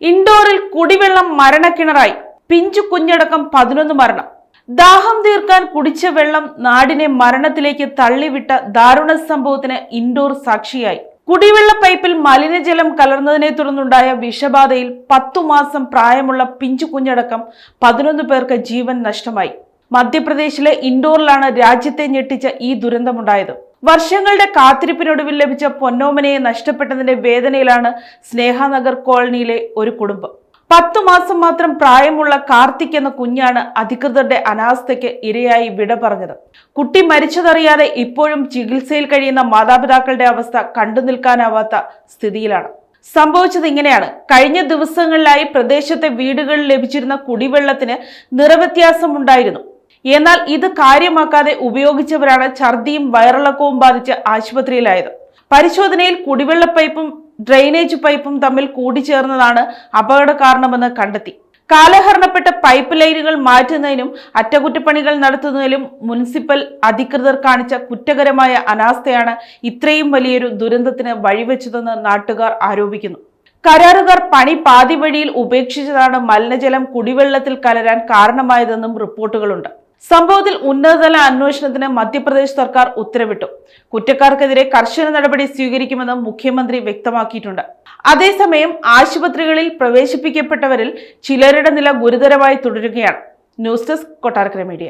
ഇൻഡോറിൽ കുടിവെള്ളം മരണക്കിണറായി, പിഞ്ചു കുഞ്ഞടക്കം 11 മരണം. ദാഹം തീർക്കാൻ കുടിച്ച വെള്ളം നാടിനെ മരണത്തിലേക്ക് തള്ളിവിട്ട ദാരുണ സംഭവത്തിന് ഇൻഡോർ സാക്ഷിയായി. കുടിവെള്ള പൈപ്പിൽ മലിനജലം കലർന്നതിനെ തുടർന്നുണ്ടായ വിഷബാധയിൽ 10 മാസം പ്രായമുള്ള പിഞ്ചു കുഞ്ഞടക്കം 11 പേർക്ക് ജീവൻ നഷ്ടമായി. മധ്യപ്രദേശിലെ ഇൻഡോറിലാണ് രാജ്യത്തെ ഞെട്ടിച്ച ഈ ദുരന്തമുണ്ടായത്. വർഷങ്ങളുടെ കാത്തിരിപ്പിനൊടുവിൽ ലഭിച്ച പൊന്നോമനയെ നഷ്ടപ്പെട്ടതിന്റെ വേദനയിലാണ് സ്നേഹനഗർ കോളനിയിലെ ഒരു കുടുംബം. 10 മാസം മാത്രം പ്രായമുള്ള കാർത്തിക് എന്ന കുഞ്ഞാണ് അധികൃതരുടെ അനാസ്ഥയ്ക്ക് ഇരയായി വിട പറഞ്ഞത്. കുട്ടി മരിച്ചതറിയാതെ ഇപ്പോഴും ചികിത്സയിൽ കഴിയുന്ന മാതാപിതാക്കളുടെ അവസ്ഥ കണ്ടു നിൽക്കാനാവാത്ത സ്ഥിതിയിലാണ്. സംഭവിച്ചത് ഇങ്ങനെയാണ്. കഴിഞ്ഞ ദിവസങ്ങളിലായി പ്രദേശത്തെ വീടുകളിൽ ലഭിച്ചിരുന്ന കുടിവെള്ളത്തിന് നിറവ്യത്യാസം ഉണ്ടായിരുന്നു. എന്നാൽ ഇത് കാര്യമാക്കാതെ ഉപയോഗിച്ചവരാണ് ഛർദിയും വയറിളക്കവും ബാധിച്ച് ആശുപത്രിയിലായത്. പരിശോധനയിൽ കുടിവെള്ള പൈപ്പും ഡ്രെയിനേജ് പൈപ്പും തമ്മിൽ കൂടിച്ചേർന്നതാണ് അപകട കാരണമെന്ന് കണ്ടെത്തി. കാലഹരണപ്പെട്ട പൈപ്പ് ലൈനുകൾ മാറ്റുന്നതിനും അറ്റകുറ്റപ്പണികൾ നടത്തുന്നതിലും മുനിസിപ്പൽ അധികൃതർ കാണിച്ച കുറ്റകരമായ അനാസ്ഥയാണ് ഇത്രയും വലിയൊരു ദുരന്തത്തിന് വഴിവെച്ചതെന്ന് നാട്ടുകാർ ആരോപിക്കുന്നു. കരാറുകാർ പണി പാതി വഴിയിൽ ഉപേക്ഷിച്ചതാണ് മലിനജലം കുടിവെള്ളത്തിൽ കലരാൻ കാരണമായതെന്നും റിപ്പോർട്ടുകളുണ്ട്. സംഭവത്തിൽ ഉന്നതതല അന്വേഷണത്തിന് മധ്യപ്രദേശ് സർക്കാർ ഉത്തരവിട്ടു. കുറ്റക്കാർക്കെതിരെ കർശന നടപടി സ്വീകരിക്കുമെന്ന് മുഖ്യമന്ത്രി വ്യക്തമാക്കിയിട്ടുണ്ട്. അതേസമയം ആശുപത്രികളിൽ പ്രവേശിപ്പിക്കപ്പെട്ടവരിൽ ചിലരുടെ നില ഗുരുതരമായി തുടരുകയാണ്. News desk Kottarakkara media.